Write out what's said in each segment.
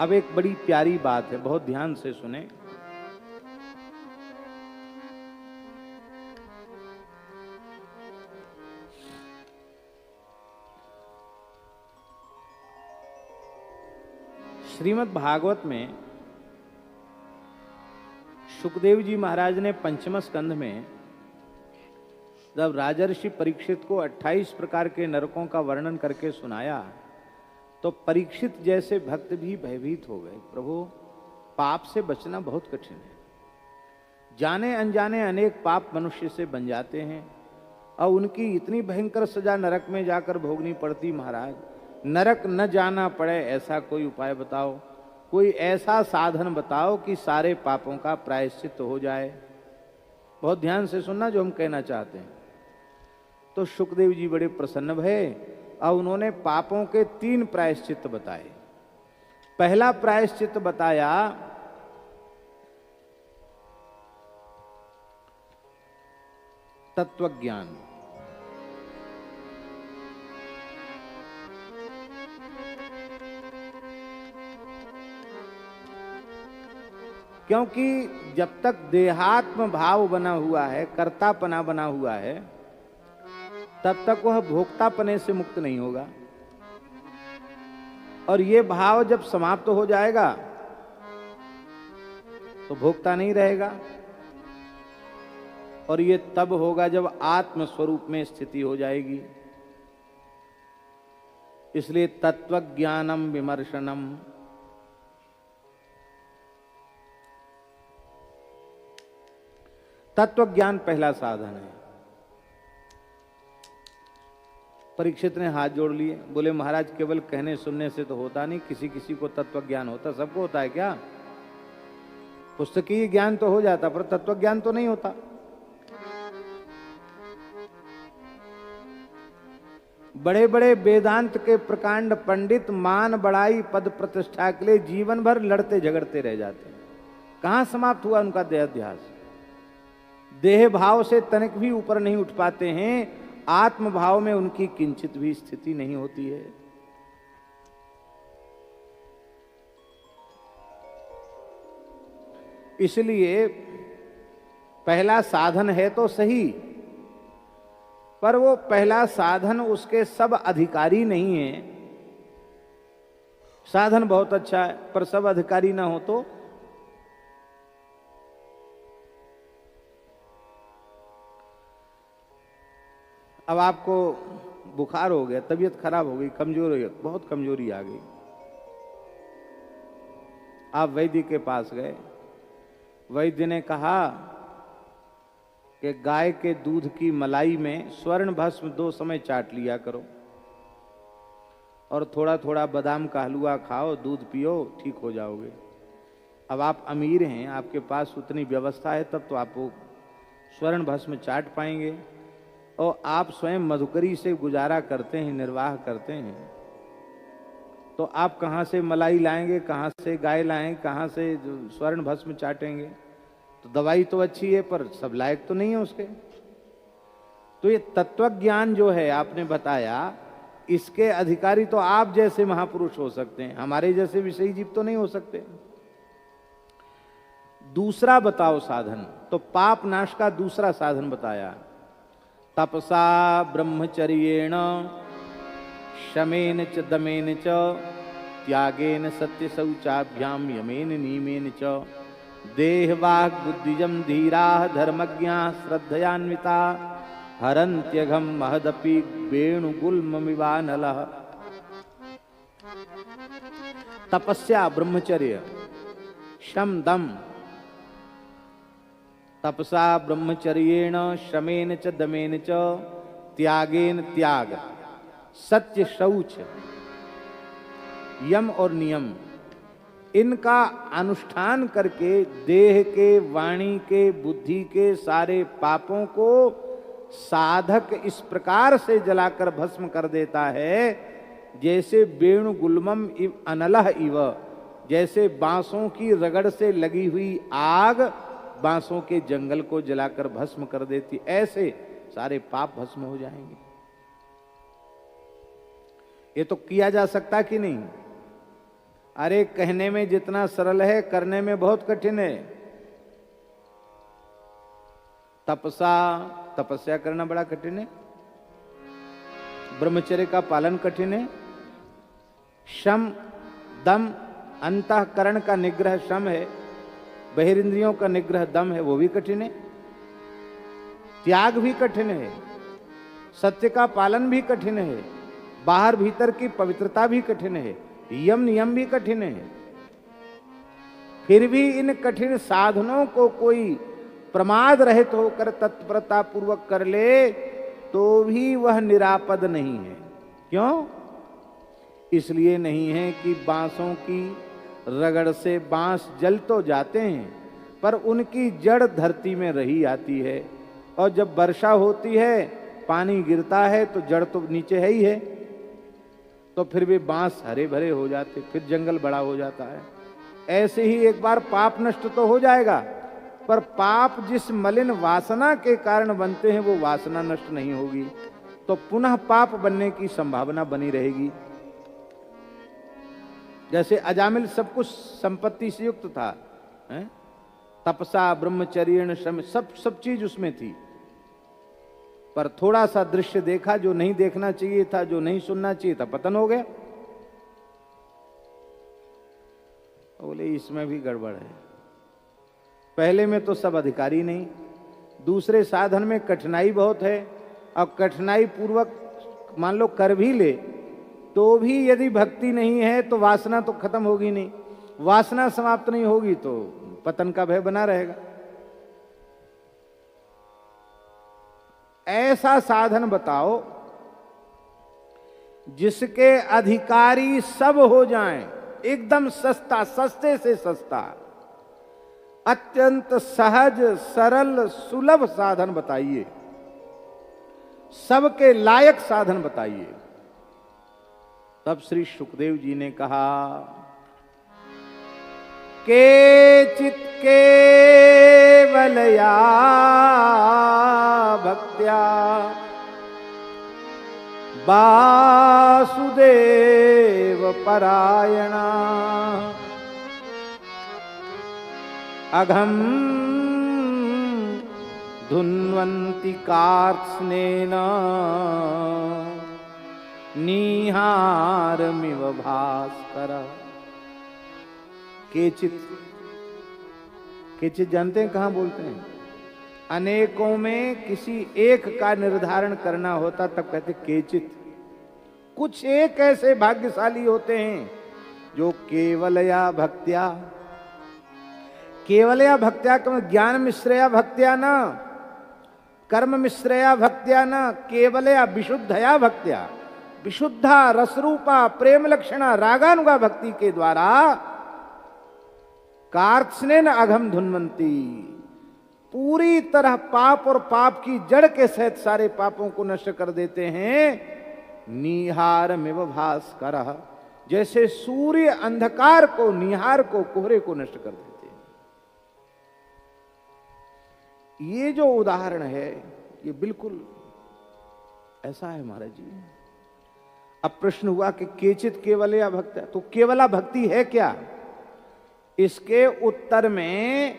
अब एक बड़ी प्यारी बात है, बहुत ध्यान से सुने। श्रीमद् भागवत में सुखदेव जी महाराज ने पंचम स्कंध में जब राजर्षि परीक्षित को 28 प्रकार के नरकों का वर्णन करके सुनाया तो परीक्षित जैसे भक्त भी भयभीत हो गए। प्रभु, पाप से बचना बहुत कठिन है। जाने अनजाने अनेक पाप मनुष्य से बन जाते हैं और उनकी इतनी भयंकर सजा नरक में जाकर भोगनी पड़ती। महाराज, नरक न जाना पड़े ऐसा कोई उपाय बताओ, कोई ऐसा साधन बताओ कि सारे पापों का प्रायश्चित हो जाए। बहुत ध्यान से सुनना जो हम कहना चाहते हैं। तो सुखदेव जी बड़े प्रसन्न भये और उन्होंने पापों के 3 प्रायश्चित बताए। पहला प्रायश्चित बताया तत्वज्ञान। क्योंकि जब तक देहात्म भाव बना हुआ है, कर्तापना बना हुआ है, तब तक वह भोक्तापने से मुक्त नहीं होगा। और ये भाव जब समाप्त हो जाएगा तो भोक्ता नहीं रहेगा। और ये तब होगा जब आत्म स्वरूप में स्थिति हो जाएगी। इसलिए तत्वज्ञानम विमर्शनम, तत्वज्ञान पहला साधन है। परीक्षित ने हाथ जोड़ लिए, बोले महाराज केवल कहने सुनने से तो होता नहीं, किसी किसी को तत्वज्ञान होता, सबको होता है क्या? पुस्तकीय ज्ञान तो हो जाता पर तत्वज्ञान तो नहीं होता। बड़े बड़े वेदांत के प्रकांड पंडित मान बढ़ाई पद प्रतिष्ठा के लिए जीवन भर लड़ते झगड़ते रह जाते हैं। कहां समाप्त हुआ उनका देहाध्यास? देह भाव से तनिक भी ऊपर नहीं उठ पाते हैं। आत्म भाव में उनकी किंचित भी स्थिति नहीं होती है। इसलिए पहला साधन है तो सही, पर वो पहला साधन उसके सब अधिकारी नहीं है। साधन बहुत अच्छा है पर सब अधिकारी ना हो तो अब आपको बुखार हो गया, तबीयत खराब हो गई, कमजोर हो गई, बहुत कमजोरी आ गई। आप वैद्य के पास गए, वैद्य ने कहा कि गाय के दूध की मलाई में स्वर्ण भस्म 2 समय चाट लिया करो और थोड़ा थोड़ा बादाम का हलवा खाओ, दूध पियो, ठीक हो जाओगे। अब आप अमीर हैं, आपके पास उतनी व्यवस्था है, तब तो आप वो स्वर्ण भस्म चाट पाएंगे। और आप स्वयं मधुकरी से गुजारा करते हैं, निर्वाह करते हैं, तो आप कहाँ से मलाई लाएंगे, कहाँ से गाय लाएंगे, कहाँ से स्वर्ण भस्म चाटेंगे? तो दवाई तो अच्छी है पर सब लायक तो नहीं है उसके। तो ये तत्वज्ञान जो है आपने बताया, इसके अधिकारी तो आप जैसे महापुरुष हो सकते हैं, हमारे जैसे विषयी जीव तो नहीं हो सकते। दूसरा बताओ साधन, तो पाप नाश का दूसरा साधन बताया। तपसा ब्रह्मचर्येण शमेन च दमेन च त्यागेन सत्य शौचाभ्याम यमेन नियमेन च देहवाग बुद्धिजम धीराः धर्मज्ञाः श्रद्धयान्विता हरन्त्यघम महदपि वेणुगुल्ममिवानलः। तपस्या ब्रह्मचर्य शम दम, तपसा ब्रह्मचर्येण शमेन च दमेन च त्यागेन त्याग, सत्य शौच, यम और नियम, इनका अनुष्ठान करके देह के, वाणी के, बुद्धि के सारे पापों को साधक इस प्रकार से जलाकर भस्म कर देता है जैसे वेणु गुल्मम इव अनलह इव, जैसे बांसों की रगड़ से लगी हुई आग बांसों के जंगल को जलाकर भस्म कर देती, ऐसे सारे पाप भस्म हो जाएंगे। ये तो किया जा सकता कि नहीं? अरे कहने में जितना सरल है करने में बहुत कठिन है। तपस्या करना बड़ा कठिन है, ब्रह्मचर्य का पालन कठिन है, शम दम अंतःकरण का निग्रह शम है, बहिरिंद्रियों का निग्रह दम है, वो भी कठिन है, त्याग भी कठिन है, सत्य का पालन भी कठिन है, बाहर भीतर की पवित्रता भी कठिन है, यम नियम भी कठिन है। फिर भी इन कठिन साधनों को कोई प्रमाद रहित होकर तत्परता पूर्वक कर ले तो भी वह निरापद नहीं है। क्यों? इसलिए नहीं है कि बांसों की रगड़ से बांस जल तो जाते हैं, पर उनकी जड़ धरती में रही आती है, और जब वर्षा होती है, पानी गिरता है, तो जड़ तो नीचे है ही है, तो फिर भी बांस हरे भरे हो जाते, फिर जंगल बड़ा हो जाता है। ऐसे ही एक बार पाप नष्ट तो हो जाएगा, पर पाप जिस मलिन वासना के कारण बनते हैं वो वासना नष्ट नहीं होगी, तो पुनः पाप बनने की संभावना बनी रहेगी। जैसे अजामिल सब कुछ संपत्ति से युक्त था, तपसा ब्रह्मचर्य श्रम सब चीज उसमें थी, पर थोड़ा सा दृश्य देखा जो नहीं देखना चाहिए था, जो नहीं सुनना चाहिए था, पतन हो गया। बोले इसमें भी गड़बड़ है। पहले में तो सब अधिकारी नहीं, दूसरे साधन में कठिनाई बहुत है, और कठिनाई पूर्वक मान लो कर भी ले तो भी यदि भक्ति नहीं है तो वासना तो खत्म होगी नहीं, वासना समाप्त नहीं होगी तो पतन का भय बना रहेगा। ऐसा साधन बताओ जिसके अधिकारी सब हो जाएं, एकदम सस्ता, सस्ते से सस्ता, अत्यंत सहज सरल सुलभ साधन बताइए, सबके लायक साधन बताइए। तब श्री सुखदेव जी ने कहा, केचित् केवलया भक्त्या वासुदेव परायणा अघम धुन्वन्ति कार्त्स्नेन निहारमिव भास्कर। केचित जानते हैं कहां बोलते हैं? अनेकों में किसी एक का निर्धारण करना होता तब कहते केचित। कुछ एक ऐसे भाग्यशाली होते हैं जो केवलया भक्त्या, केवलया भक्त्या ज्ञान मिश्रया भक्त्या न, कर्म मिश्रया भक्त्या न, केवलया विशुद्धया भक्त्या, विशुद्धा रसरूपा प्रेम लक्षणा रागानुगा भक्ति के द्वारा कार्त्स्नेन अघम धुन्वन्ति, पूरी तरह पाप और पाप की जड़ के सहित सारे पापों को नष्ट कर देते हैं। निहारमिव भास्करः, जैसे सूर्य अंधकार को, निहार को, कोहरे को नष्ट कर देते हैं। ये जो उदाहरण है ये बिल्कुल ऐसा है महाराज जी। अब प्रश्न हुआ कि केचित केवलया भक्ति, तो केवला भक्ति है क्या? इसके उत्तर में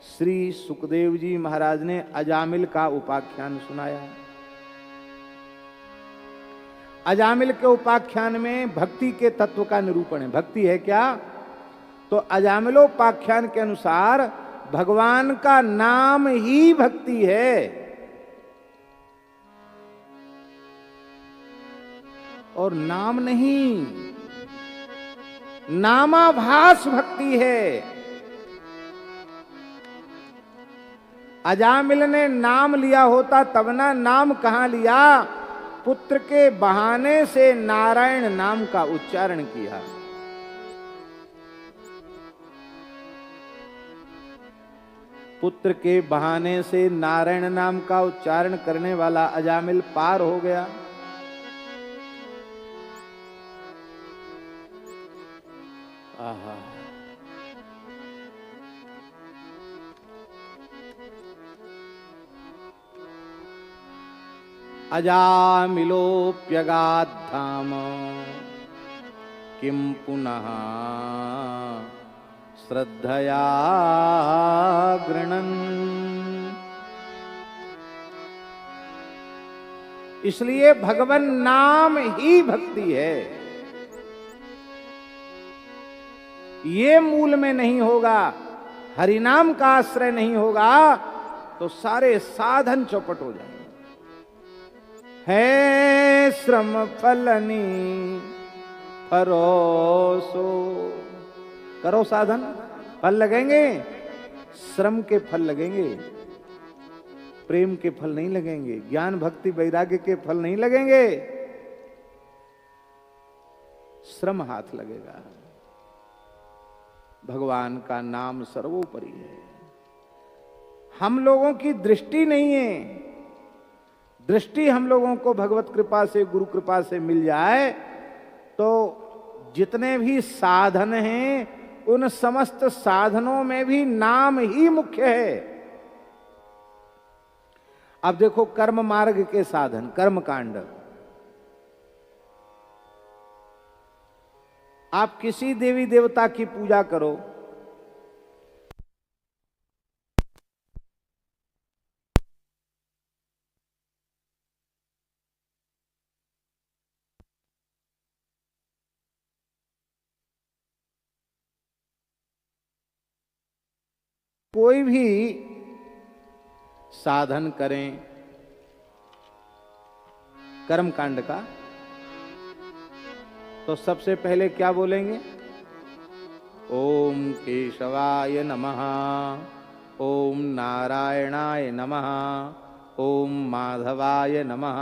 श्री सुखदेव जी महाराज ने अजामिल का उपाख्यान सुनाया। अजामिल के उपाख्यान में भक्ति के तत्व का निरूपण है। भक्ति है क्या? तो अजामिलोपाख्यान के अनुसार भगवान का नाम ही भक्ति है, और नाम नहीं, नामाभास भक्ति है। अजामिल ने नाम लिया होता तब ना, नाम कहां लिया? पुत्र के बहाने से नारायण नाम का उच्चारण किया। पुत्र के बहाने से नारायण नाम का उच्चारण करने वाला अजामिल पार हो गया। आहा, अजामिलोप्यगात् धाम किम पुनः श्रद्धया गृणन्। इसलिए भगवन नाम ही भक्ति है। ये मूल में नहीं होगा, हरिनाम का आश्रय नहीं होगा तो सारे साधन चौपट हो जाएंगे। है श्रम फलनी परोसो, करो साधन, फल लगेंगे, श्रम के फल लगेंगे, प्रेम के फल नहीं लगेंगे, ज्ञान भक्ति वैराग्य के फल नहीं लगेंगे, श्रम हाथ लगेगा। भगवान का नाम सर्वोपरि है। हम लोगों की दृष्टि नहीं है, दृष्टि हम लोगों को भगवत कृपा से, गुरु कृपा से मिल जाए तो जितने भी साधन हैं उन समस्त साधनों में भी नाम ही मुख्य है। अब देखो कर्म मार्ग के साधन, कर्म कांड, आप किसी देवी देवता की पूजा करो, कोई भी साधन करें कर्म कांड का, तो सबसे पहले क्या बोलेंगे? ओम केशवाय नमः, ओम नारायणाय नमः, ओम माधवाय नमः,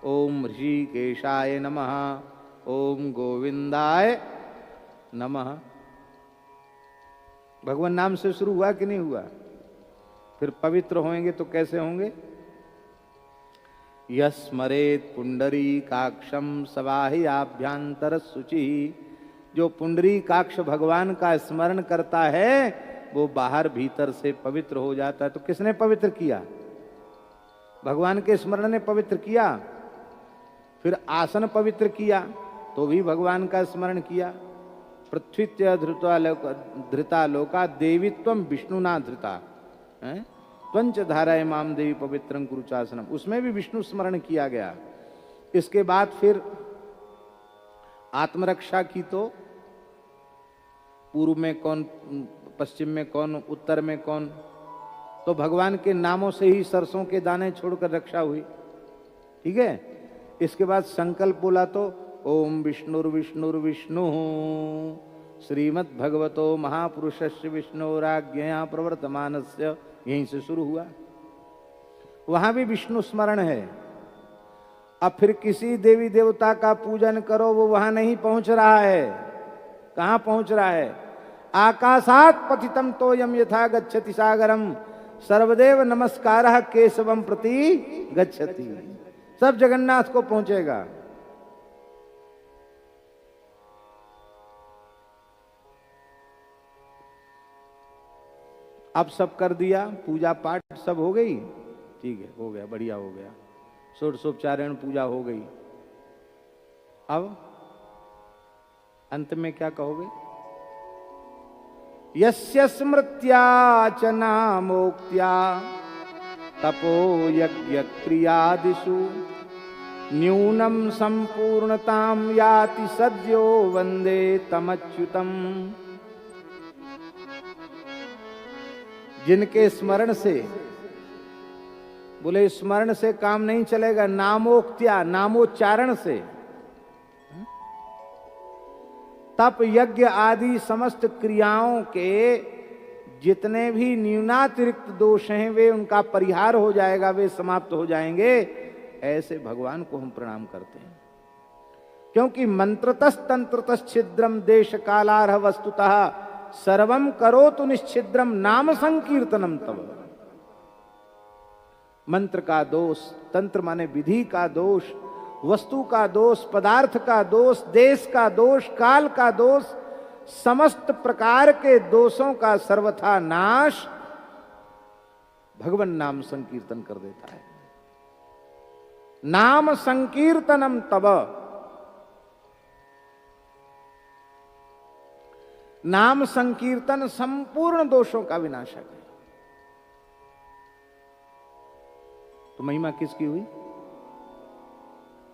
ओम ऋषिकेशाय नमः, ओम गोविंदाय नमः। भगवान नाम से शुरू हुआ कि नहीं हुआ? फिर पवित्र होंगे तो कैसे होंगे? यस्मरेत पुंडरी काक्षम सवाहि आभ्यंतर शुचि। जो पुंडरी काक्ष भगवान का स्मरण करता है वो बाहर भीतर से पवित्र हो जाता है। तो किसने पवित्र किया? भगवान के स्मरण ने पवित्र किया। फिर आसन पवित्र किया तो भी भगवान का स्मरण किया। पृथ्वीत्य धृता लोका देवीत्वम विष्णुना धृता, त्वंच धाराए माम देवी पवित्रं कुरुचासनम, उसमें भी विष्णु स्मरण किया गया। इसके बाद फिर आत्मरक्षा की तो पूर्व में कौन, पश्चिम में कौन, उत्तर में कौन, तो भगवान के नामों से ही सरसों के दाने छोड़कर रक्षा हुई। ठीक है। इसके बाद संकल्प बोला तो ओम विष्णुर्विष्णुर्विष्णु श्रीमद् भगवतो महापुरुषस्य विष्णुराज्ञया प्रवर्तमानस्य, यहीं से शुरू हुआ। वहां भी विष्णु स्मरण है। अब फिर किसी देवी देवता का पूजन करो, वो वहां नहीं पहुंच रहा है। कहां पहुंच रहा है? आकाशात पतितम तोयम यथा गच्छति सागरम सर्वदेव नमस्कारः केशवम प्रति गच्छति। सब जगन्नाथ को पहुंचेगा। अब सब कर दिया, पूजा पाठ सब हो गई, ठीक है, हो गया, बढ़िया हो गया, षोडशोपचारण पूजा हो गई। अब अंत में क्या कहोगे? यस्य स्मृत्या च नामोक्त्या तपो यज्ञ क्रियादिषु न्यूनम संपूर्णताम याति सद्यो वंदे तमच्युतम। जिनके स्मरण से, बोले स्मरण से काम नहीं चलेगा, नामोक्त्या, नामोच्चारण से, तप यज्ञ आदि समस्त क्रियाओं के जितने भी न्यूनातिरिक्त दोष हैं वे उनका परिहार हो जाएगा, वे समाप्त हो जाएंगे। ऐसे भगवान को हम प्रणाम करते हैं। क्योंकि मंत्रतस् तंत्रतस् छिद्रम देश कालारह वस्तुतः सर्वम करोतु निश्छिद्रम नाम संकीर्तनम तब। मंत्र का दोष, तंत्र माने विधि का दोष, वस्तु का दोष, पदार्थ का दोष, देश का दोष, काल का दोष, समस्त प्रकार के दोषों का सर्वथा नाश भगवान नाम संकीर्तन कर देता है। नाम संकीर्तनम तब। नाम संकीर्तन संपूर्ण दोषों का विनाशक है। तो महिमा किसकी हुई?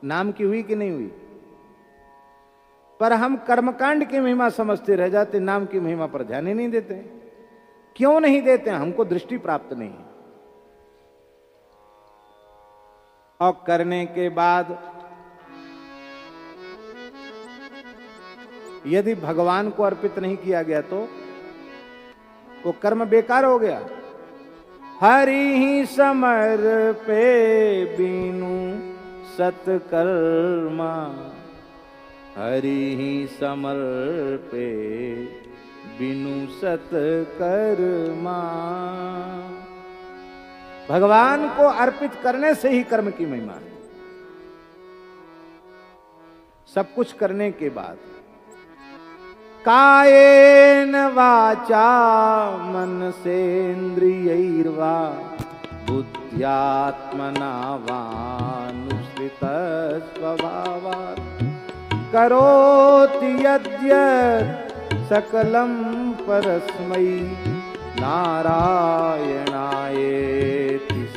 नाम की हुई कि नहीं हुई? पर हम कर्मकांड की महिमा समझते रह जाते, नाम की महिमा पर ध्यान ही नहीं देते। क्यों नहीं देते? हमको दृष्टि प्राप्त नहीं है। और करने के बाद यदि भगवान को अर्पित नहीं किया गया तो वो कर्म बेकार हो गया। हरि ही समर्पे बीनु सत्कर्मा, हरि ही समर्पे बिनु सत्कर्मा। भगवान को अर्पित करने से ही कर्म की महिमा है। सब कुछ करने के बाद कायेन वाचा मनसेन्द्रियैर्वा बुद्ध्यात्मना वानुसृत स्वभावात् करोति यद्यत् सकलं परस्मै नारायणायेति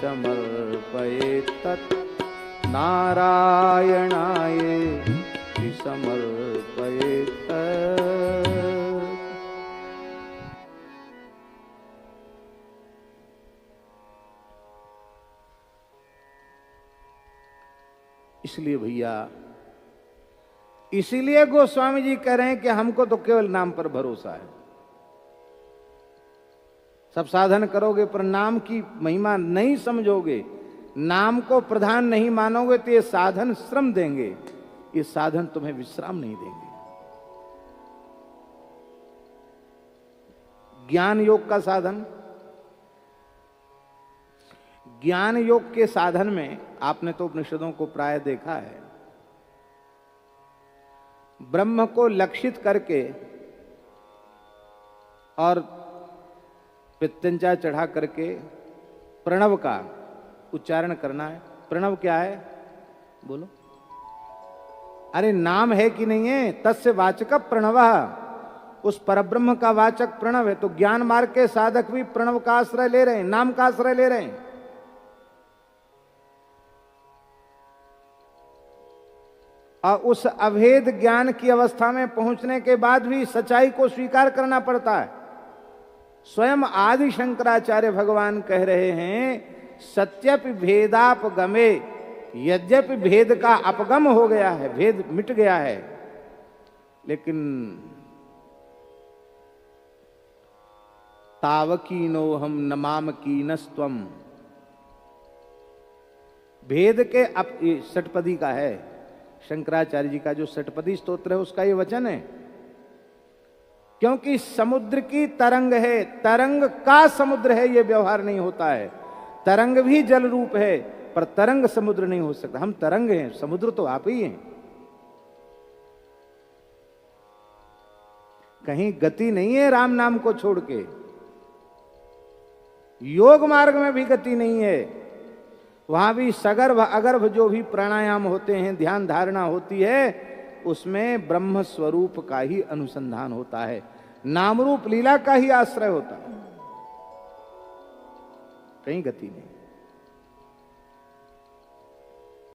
समर्पयेत् तत् नारायणायेति समर्पयेत् तत्। इसलिए भैया, इसीलिए गोस्वामी जी कह रहे हैं कि हमको तो केवल नाम पर भरोसा है। सब साधन करोगे पर नाम की महिमा नहीं समझोगे, नाम को प्रधान नहीं मानोगे तो ये साधन श्रम देंगे, ये साधन तुम्हें विश्राम नहीं देंगे। ज्ञान योग का साधन, ज्ञान योग के साधन में आपने तो उपनिषदों को प्राय देखा है, ब्रह्म को लक्षित करके और पित्यंचा चढ़ा करके प्रणव का उच्चारण करना है। प्रणव क्या है? बोलो। अरे नाम है कि नहीं है? तस्य वाचक प्रणव, उस परब्रह्म का वाचक प्रणव है। तो ज्ञान मार्ग के साधक भी प्रणव का आश्रय ले रहे हैं, नाम का आश्रय ले रहे हैं। और उस अभेद ज्ञान की अवस्था में पहुंचने के बाद भी सच्चाई को स्वीकार करना पड़ता है। स्वयं आदि शंकराचार्य भगवान कह रहे हैं, सत्यपि भेदापगमे, यद्यपि भेद का अपगम हो गया है, भेद मिट गया है, लेकिन तावकीनो हम नमाम कीनस्त्वम, भेद के षटपदी का है, शंकराचार्य जी का जो षटपदी स्तोत्र है उसका ये वचन है। क्योंकि समुद्र की तरंग है, तरंग का समुद्र है, ये व्यवहार नहीं होता है। तरंग भी जल रूप है पर तरंग समुद्र नहीं हो सकता। हम तरंग हैं, समुद्र तो आप ही हैं। कहीं गति नहीं है राम नाम को छोड़ के, योग मार्ग में भी गति नहीं है। वहां भी सगर्भ अगर्भ जो भी प्राणायाम होते हैं, ध्यान धारणा होती है, उसमें ब्रह्म स्वरूप का ही अनुसंधान होता है, नाम रूप लीला का ही आश्रय होता है, कहीं गति नहीं।